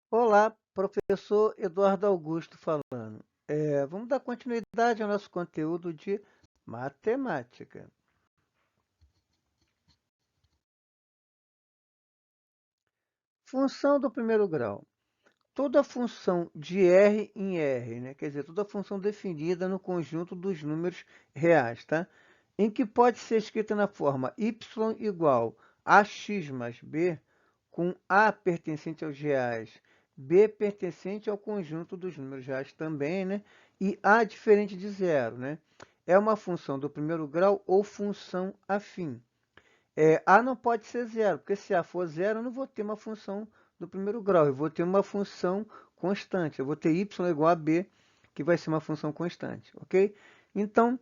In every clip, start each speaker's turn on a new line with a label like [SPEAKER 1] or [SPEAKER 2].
[SPEAKER 1] Olá, professor Eduardo Augusto falando. Vamos dar continuidade ao nosso conteúdo de matemática. Função do primeiro grau. Toda função de R em R, né? Quer dizer, toda função definida no conjunto dos números reais, tá? Em que pode ser escrita na forma y igual a x mais b, com a pertencente aos reais, b pertencente ao conjunto dos números reais também, né? E a diferente de zero, né? É uma função do primeiro grau ou função afim. A não pode ser zero, porque se A for zero, eu não vou ter uma função do primeiro grau, eu vou ter uma função constante. Eu vou ter y igual a b, que vai ser uma função constante, ok? Então,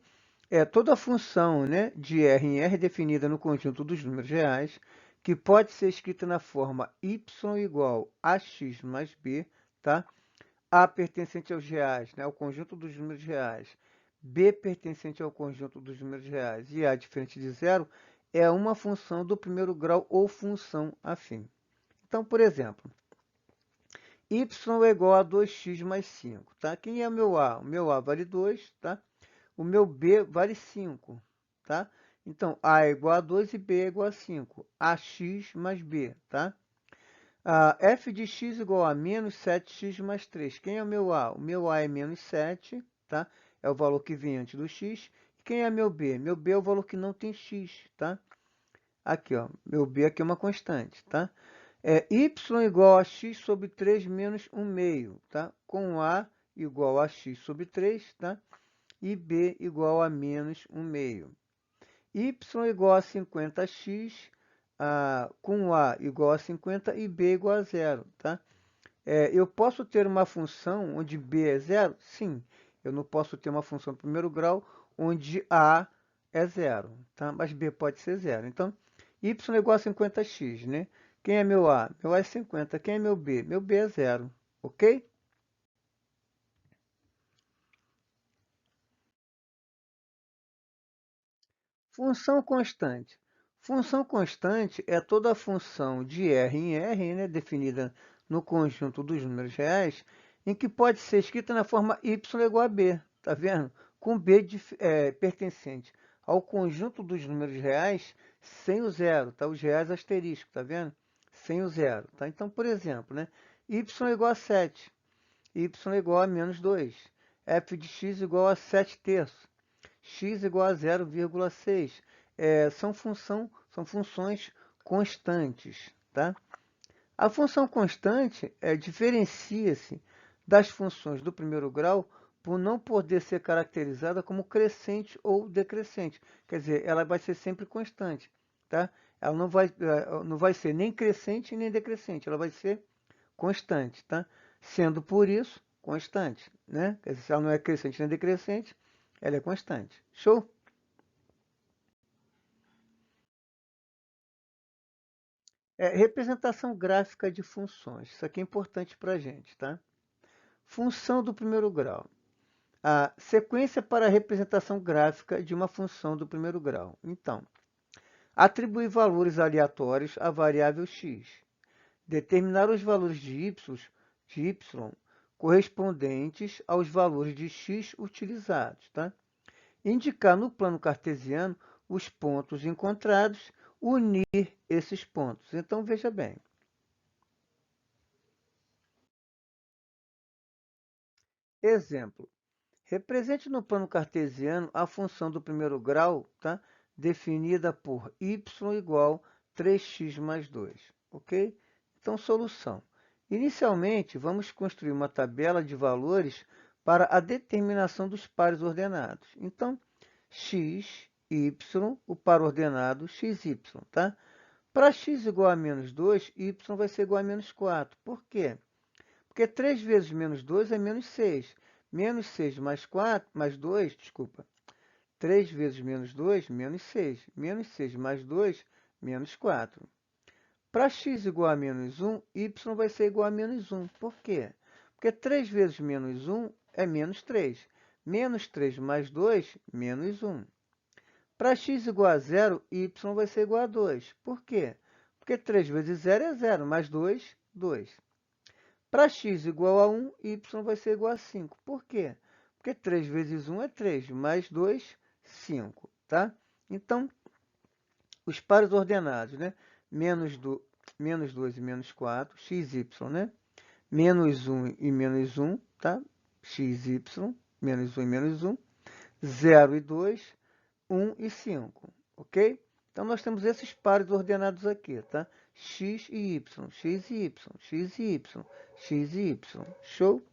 [SPEAKER 1] toda função, né, de R em R definida no conjunto dos números reais, que pode ser escrita na forma y igual a x mais b, tá? A pertencente aos reais, né, ao conjunto dos números reais, b pertencente ao conjunto dos números reais e a diferente de zero, é uma função do primeiro grau ou função afim. Então, por exemplo, y é igual a 2x mais 5, tá? Quem é o meu A? O meu A vale 2, tá? O meu B vale 5, tá? Então, A é igual a 2 e B é igual a 5. AX mais B, tá? F de x igual a menos 7x mais 3. Quem é o meu A? O meu A é menos 7, tá? É o valor que vem antes do x. Quem é meu B? Meu B é o valor que não tem x, tá? Aqui, ó. Meu B aqui é uma constante, tá? Y igual a x sobre 3 menos 1 meio, tá? Com A igual a x sobre 3, tá? E B igual a menos 1 meio. Y igual a 50x, com A igual a 50 e B igual a zero, tá? Eu posso ter uma função onde B é zero? Sim. Eu não posso ter uma função de primeiro grau onde A é zero, tá? Mas B pode ser zero. Então, y é igual a 50x, né? Quem é meu A? Meu A é 50. Quem é meu B? Meu B é zero, ok? Função constante. Função constante é toda função de R em R, né, definida no conjunto dos números reais, em que pode ser escrita na forma y igual a b, tá vendo? Com b pertencente ao conjunto dos números reais sem o zero, tá? Os reais asterisco, tá vendo? Sem o zero, tá? Então, por exemplo, né, y igual a 7, y igual a menos 2, f de x igual a 7 terços, x igual a 0,6. São funções constantes, tá? A função constante diferencia-se das funções do primeiro grau por não poder ser caracterizada como crescente ou decrescente. Quer dizer, ela vai ser sempre constante, tá? Ela não vai ser nem crescente nem decrescente, ela vai ser constante, tá? Sendo por isso constante, né? Quer dizer, se ela não é crescente nem decrescente, ela é constante. Show? Representação gráfica de funções. Isso aqui é importante para a gente, tá? Função do primeiro grau. A sequência para a representação gráfica de uma função do primeiro grau. Então, atribuir valores aleatórios à variável x. Determinar os valores de y correspondentes aos valores de x utilizados, tá? Indicar no plano cartesiano os pontos encontrados, unir esses pontos. Então, veja bem. Exemplo. Represente no plano cartesiano a função do primeiro grau, tá? Definida por y igual 3x mais 2, ok? Então, solução. Inicialmente, vamos construir uma tabela de valores para a determinação dos pares ordenados. Então, x, y, o par ordenado xy, tá? Para x igual a menos 2, y vai ser igual a menos 4. Por quê? Porque 3 vezes menos 2 é menos 6. Menos 6 mais 4, mais 2, desculpa. 3 vezes menos 2, menos 6. Menos 6 mais 2, menos 4. Para x igual a menos 1, y vai ser igual a menos 1. Por quê? Porque 3 vezes menos 1 é menos 3. Menos 3 mais 2, menos 1. Para x igual a zero, y vai ser igual a 2. Por quê? Porque 3 vezes zero é zero, mais 2, 2. Para x igual a 1, y vai ser igual a 5. Por quê? Porque 3 vezes 1 é 3, mais 2, 5, tá? Então, os pares ordenados, né? Menos 2 e menos 4, xy, né? Menos 1 e menos 1, tá? Xy, menos 1 e menos 1, 0 e 2, 1 e 5, ok? Então, nós temos esses pares ordenados aqui, tá? X e y, x e y, x e y, x e y. Show?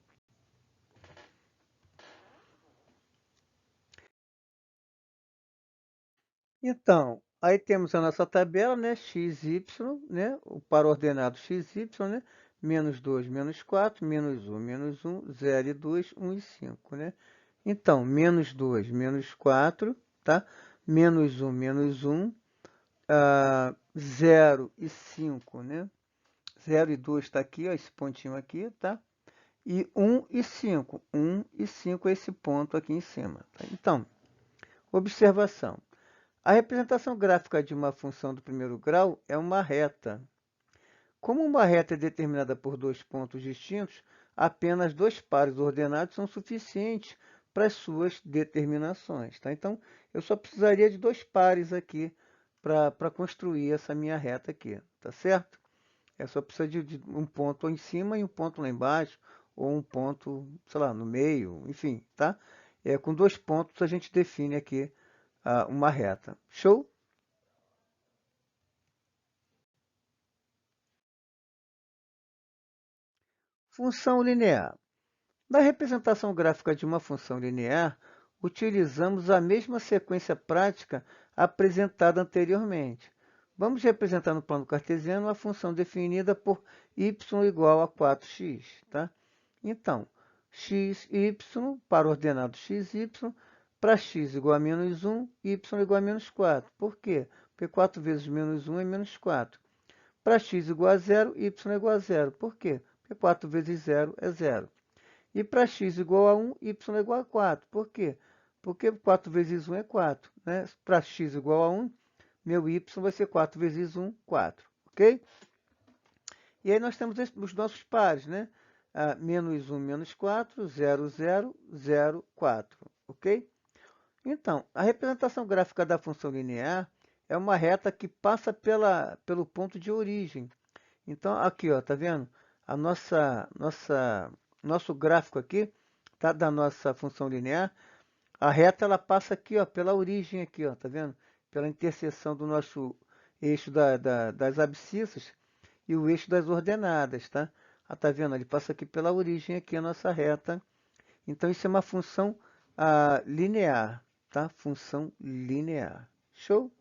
[SPEAKER 1] Então, aí temos a nossa tabela, né? X, y, né? O par ordenado x, y, né? Menos 2, menos 4, menos 1, 0 e 2, 1 e 5, né? Então, menos 2, menos 4, tá? Menos 1, 0 e 5, né? 0 e 2 está aqui, ó, esse pontinho aqui, tá? E 1 e 5. 1 e 5 é esse ponto aqui em cima. Tá? Então, observação. A representação gráfica de uma função do primeiro grau é uma reta. Como uma reta é determinada por dois pontos distintos, apenas dois pares ordenados são suficientes para as suas determinações. Tá? Então, eu só precisaria de dois pares aqui para construir essa minha reta aqui, tá certo? É só precisa de um ponto em cima e um ponto lá embaixo, ou um ponto, sei lá, no meio, enfim, tá? Com dois pontos a gente define aqui uma reta. Show? Função linear. Na representação gráfica de uma função linear, utilizamos a mesma sequência prática apresentada anteriormente. Vamos representar no plano cartesiano a função definida por y igual a 4x. Tá? Então, x, y, para o ordenado x, y, para x igual a menos 1, y igual a menos 4. Por quê? Porque 4 vezes menos 1 é menos 4. Para x igual a 0, y igual a 0. Por quê? Porque 4 vezes 0 é 0. E para x igual a 1, y igual a 4. Por quê? Porque 4 vezes 1 é 4. Né? Para x igual a 1, meu y vai ser 4 vezes 1, 4. Ok? E aí nós temos os nossos pares, né? Menos 1, menos 4, 0, 0, 0, 4. Ok? Então, a representação gráfica da função linear é uma reta que passa pelo ponto de origem. Então, aqui, ó, tá vendo? A nosso gráfico aqui, tá? Da nossa função linear, a reta ela passa aqui, ó, pela origem aqui, ó, tá vendo? Pela interseção do nosso eixo das abscissas e o eixo das ordenadas, tá? Tá vendo? Ele passa aqui pela origem aqui a nossa reta. Então, isso é uma função linear, tá? Função linear. Show?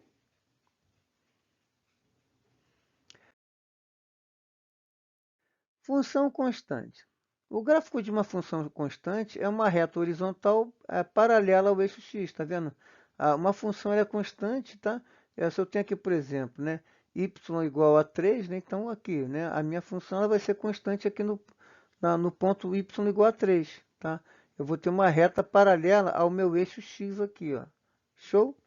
[SPEAKER 1] Função constante. O gráfico de uma função constante é uma reta horizontal paralela ao eixo x, tá vendo? Uma função ela é constante, tá? Se eu tenho aqui, por exemplo, né, y igual a 3, né, então aqui, né, a minha função ela vai ser constante aqui no ponto y igual a 3, tá? Eu vou ter uma reta paralela ao meu eixo x aqui, ó. Show?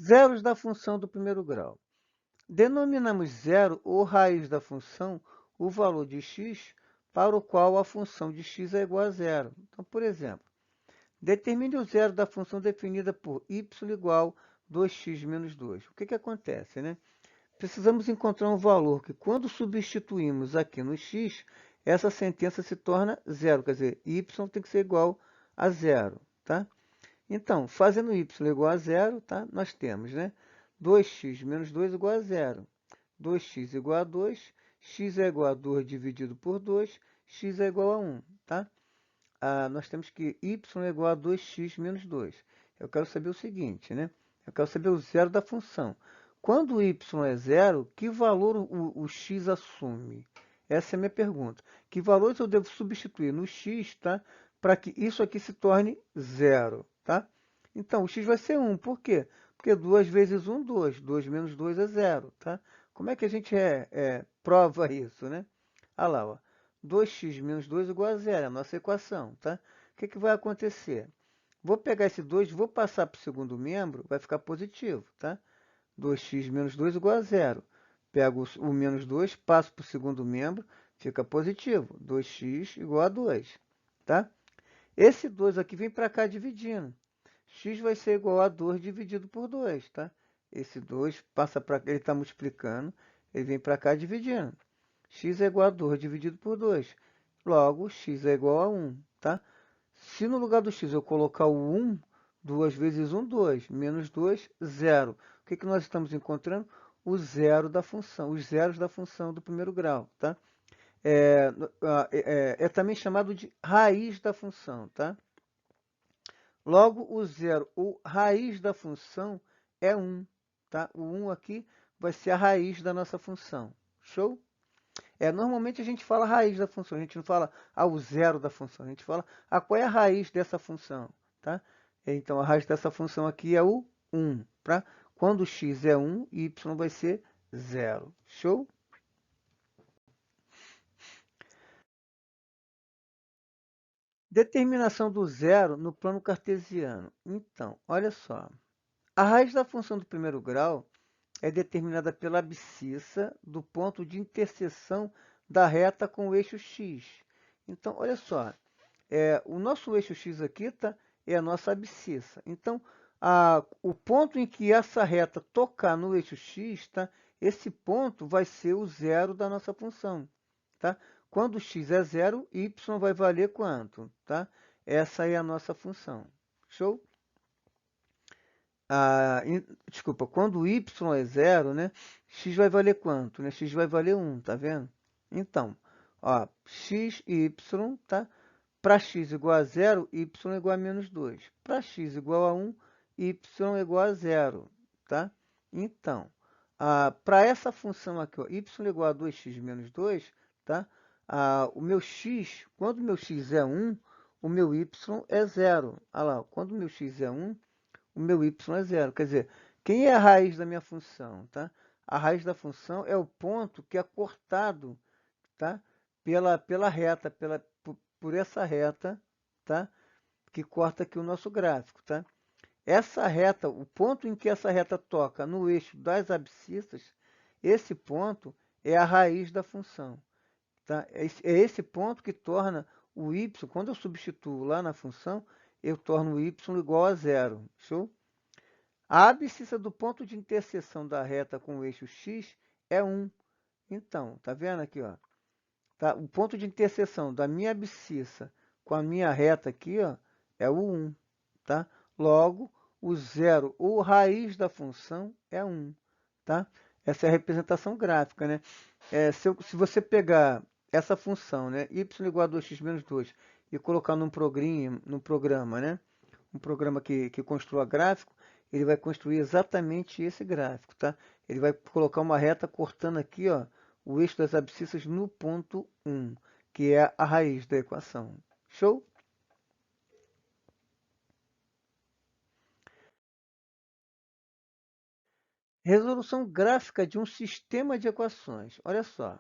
[SPEAKER 1] Zeros da função do primeiro grau. Denominamos zero ou raiz da função o valor de x para o qual a função de x é igual a zero. Então, por exemplo, determine o zero da função definida por y igual a 2x menos 2. O que acontece, né? Precisamos encontrar um valor que, quando substituímos aqui no x, essa sentença se torna zero, quer dizer, y tem que ser igual a zero, tá? Então, fazendo y igual a zero, tá? Nós temos, né? 2x menos 2 igual a zero. 2x igual a 2, x é igual a 2 dividido por 2, x é igual a 1, tá? Nós temos que y é igual a 2x menos 2. Eu quero saber o seguinte, né? Eu quero saber o zero da função. Quando o y é zero, que valor o x assume? Essa é a minha pergunta. Que valores eu devo substituir no x, tá? Para que isso aqui se torne zero, tá? Então, o x vai ser 1. Por quê? Porque 2 vezes 1, 2. 2 menos 2 é zero, tá? Como é que a gente prova isso, né? Olha lá, ó. 2x menos 2 igual a zero, é a nossa equação, tá? O que vai acontecer? Vou pegar esse 2, vou passar para o segundo membro, vai ficar positivo, tá? 2x menos 2 igual a zero. Pego o menos 2, passo para o segundo membro, fica positivo. 2x igual a 2, tá? Esse 2 aqui vem para cá dividindo. X vai ser igual a 2 dividido por 2, tá? Esse 2 passa para cá, ele está multiplicando, ele vem para cá dividindo. X é igual a 2 dividido por 2. Logo, x é igual a 1, tá? Se no lugar do x eu colocar o 1, 2 vezes 1, 2. Menos 2, 0. O que nós estamos encontrando? O zero da função, os zeros da função do primeiro grau, tá? É também chamado de raiz da função, tá? Logo, o zero, ou raiz da função, é 1, tá? O 1 aqui vai ser a raiz da nossa função. Show? Normalmente a gente fala a raiz da função, a gente não fala o zero da função, a gente fala qual é a raiz dessa função, tá? Então, a raiz dessa função aqui é o 1, tá? Quando x é 1, y vai ser 0. Show? Determinação do zero no plano cartesiano. Então, olha só. A raiz da função do primeiro grau é determinada pela abscissa do ponto de interseção da reta com o eixo x. Então, olha só. O nosso eixo x aqui é a nossa abscissa. Então, o ponto em que essa reta tocar no eixo x, tá? Esse ponto vai ser o zero da nossa função. Tá? Quando x é zero, y vai valer quanto? Tá? Essa é a nossa função. Show? Desculpa, quando y é zero, né? X vai valer quanto? Né? X vai valer 1, tá vendo? Então, ó, x e y, tá? Para x igual a 0, y igual a menos 2. Para x igual a 1, y igual a 0, tá? Então, para essa função aqui, ó, y igual a 2x menos 2, tá? O meu x, quando o meu x é 1, o meu y é 0. Olha lá, quando o meu x é 1, o meu y é 0. Quer dizer, quem é a raiz da minha função, tá? A raiz da função é o ponto que é cortado, tá? Pela reta, por essa reta, tá? Que corta aqui o nosso gráfico, tá? Essa reta, o ponto em que essa reta toca no eixo das abscissas, esse ponto é a raiz da função, tá? É esse ponto que torna o y, quando eu substituo lá na função, eu torno o y igual a 0. Show? A abscissa do ponto de interseção da reta com o eixo x é 1. Então, tá vendo aqui, ó? Tá? O ponto de interseção da minha abscissa com a minha reta aqui, ó, é o 1. Tá? Logo, o zero ou raiz da função é 1. Tá? Essa é a representação gráfica, né? Se você pegar essa função, né, y igual a 2x menos 2, e colocar num programa, né, um programa que construa gráfico, ele vai construir exatamente esse gráfico, tá? Ele vai colocar uma reta cortando aqui, ó, o eixo das abscissas no ponto 1, que é a raiz da equação. Show? Resolução gráfica de um sistema de equações. Olha só,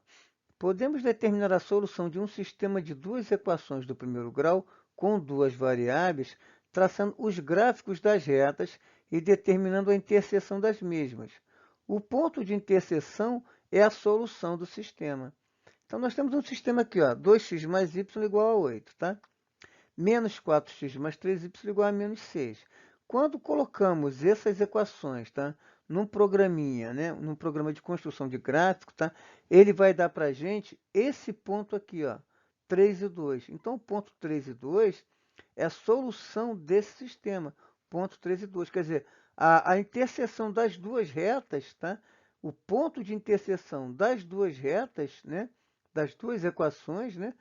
[SPEAKER 1] podemos determinar a solução de um sistema de duas equações do primeiro grau com duas variáveis, traçando os gráficos das retas e determinando a interseção das mesmas. O ponto de interseção é a solução do sistema. Então, nós temos um sistema aqui, ó, 2x mais y igual a 8, tá? Menos 4x mais 3y igual a menos 6. Quando colocamos essas equações, tá, num programinha, né, num programa de construção de gráfico, tá, ele vai dar para a gente esse ponto aqui, ó, 3 e 2. Então, o ponto 3 e 2 é a solução desse sistema, ponto 3 e 2. Quer dizer, a interseção das duas retas, tá, o ponto de interseção das duas retas, né, das duas equações, né,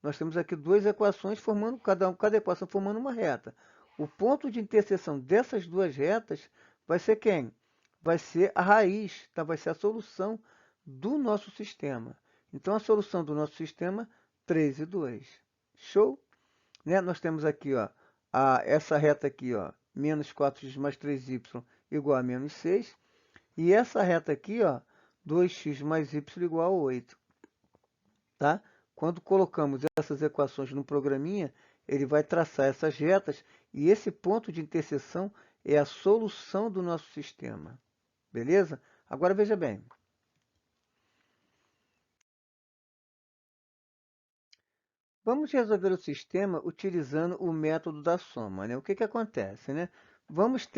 [SPEAKER 1] nós temos aqui duas equações formando, cada equação formando uma reta. O ponto de interseção dessas duas retas vai ser quem? Vai ser a raiz, tá? Vai ser a solução do nosso sistema. Então, a solução do nosso sistema, 3 e 2. Show? Né? Nós temos aqui, ó, essa reta aqui, ó, menos 4x mais 3y igual a menos 6. E essa reta aqui, ó, 2x mais y igual a 8. Tá? Quando colocamos essas equações no programinha, ele vai traçar essas retas e esse ponto de interseção é a solução do nosso sistema. beleza? Agora veja bem. Vamos resolver o sistema utilizando o método da soma, né? O que que acontece, né? Vamos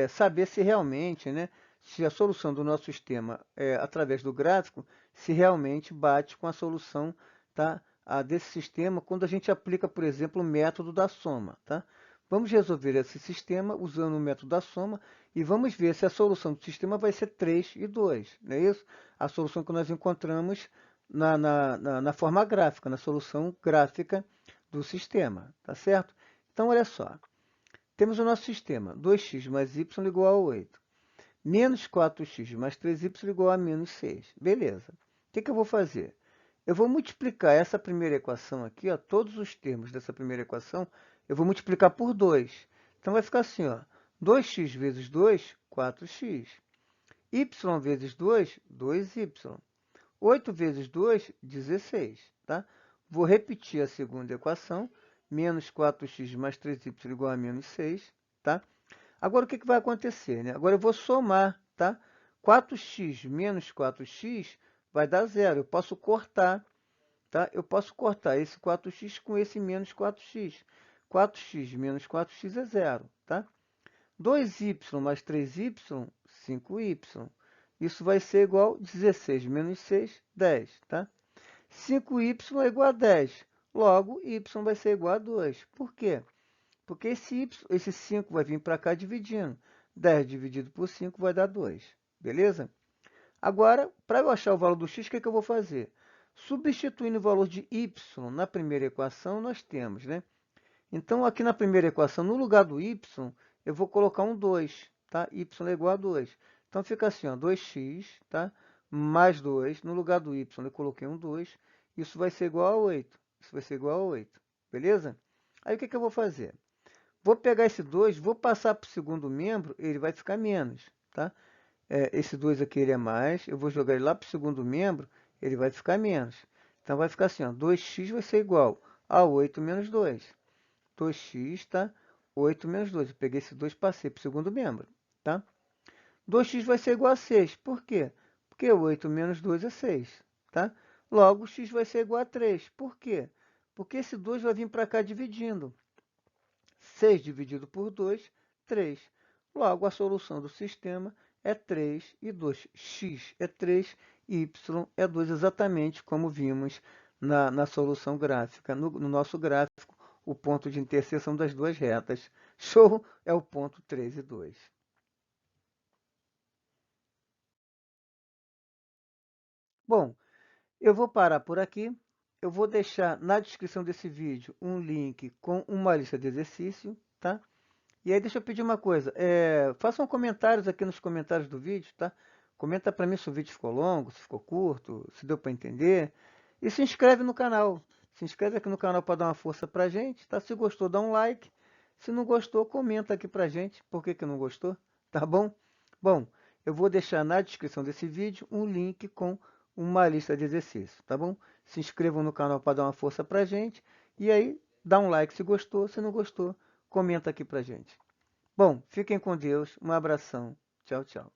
[SPEAKER 1] saber se realmente, né, se a solução do nosso sistema, através do gráfico, se realmente bate com a solução, tá, desse sistema quando a gente aplica, por exemplo, o método da soma, tá? Vamos resolver esse sistema usando o método da soma e vamos ver se a solução do sistema vai ser 3 e 2, não é isso? A solução que nós encontramos na forma gráfica, na solução gráfica do sistema, tá certo? Então, olha só, temos o nosso sistema, 2x mais y igual a 8, menos 4x mais 3y igual a menos 6. Beleza. O que que eu vou fazer? Eu vou multiplicar essa primeira equação aqui, ó, todos os termos dessa primeira equação, eu vou multiplicar por 2. Então, vai ficar assim, ó, 2x vezes 2, 4x. Y vezes 2, 2y. 8 vezes 2, 16, tá? Vou repetir a segunda equação, menos 4x mais 3y igual a menos 6, tá? Agora, o que que vai acontecer, né? Agora eu vou somar, tá? 4x menos 4x vai dar zero. Eu posso cortar, tá? Eu posso cortar esse 4x com esse menos 4x. 4x menos 4x é zero, tá? 2y mais 3y, 5y. Isso vai ser igual a 16 menos 6, 10, tá? 5y é igual a 10. Logo, y vai ser igual a 2. Por quê? Porque esse 5 vai vir para cá dividindo. 10 dividido por 5 vai dar 2. Beleza? Agora, para eu achar o valor do x, o que eu vou fazer? Substituindo o valor de y na primeira equação, nós temos, né? Então, aqui na primeira equação, no lugar do y, eu vou colocar um 2, tá? Y é igual a 2. Então, fica assim, ó, 2x, tá? Mais 2. No lugar do y, eu coloquei um 2. Isso vai ser igual a 8. Isso vai ser igual a 8. Beleza? Aí, o que eu vou fazer? Vou pegar esse 2, vou passar para o segundo membro, ele vai ficar menos, tá? Esse 2 aqui ele é mais, eu vou jogar ele lá para o segundo membro, ele vai ficar menos. Então, vai ficar assim, ó, 2x vai ser igual a 8 menos 2. 2x, tá? 8 menos 2. Eu peguei esse 2 e passei para o segundo membro, tá? 2x vai ser igual a 6. Por quê? Porque 8 menos 2 é 6, tá? Logo, x vai ser igual a 3. Por quê? Porque esse 2 vai vir para cá dividindo. 6 dividido por 2, 3. Logo, a solução do sistema é 3 e 2. X é 3 e y é 2, exatamente como vimos na solução gráfica. No nosso gráfico, o ponto de interseção das duas retas. Show é o ponto 3 e 2. Bom, eu vou parar por aqui. Eu vou deixar na descrição desse vídeo um link com uma lista de exercício, tá? E aí deixa eu pedir uma coisa, façam comentários aqui nos comentários do vídeo, tá? Comenta para mim se o vídeo ficou longo, se ficou curto, se deu para entender. E se inscreve no canal. Se inscreve aqui no canal para dar uma força para a gente, tá? Se gostou, dá um like. Se não gostou, comenta aqui para a gente por que não gostou, tá bom? Bom, eu vou deixar na descrição desse vídeo um link com uma lista de exercícios, tá bom? Se inscrevam no canal para dar uma força para a gente. E aí, dá um like se gostou, se não gostou, comenta aqui pra gente. Bom, fiquem com Deus, um abração. Tchau, tchau.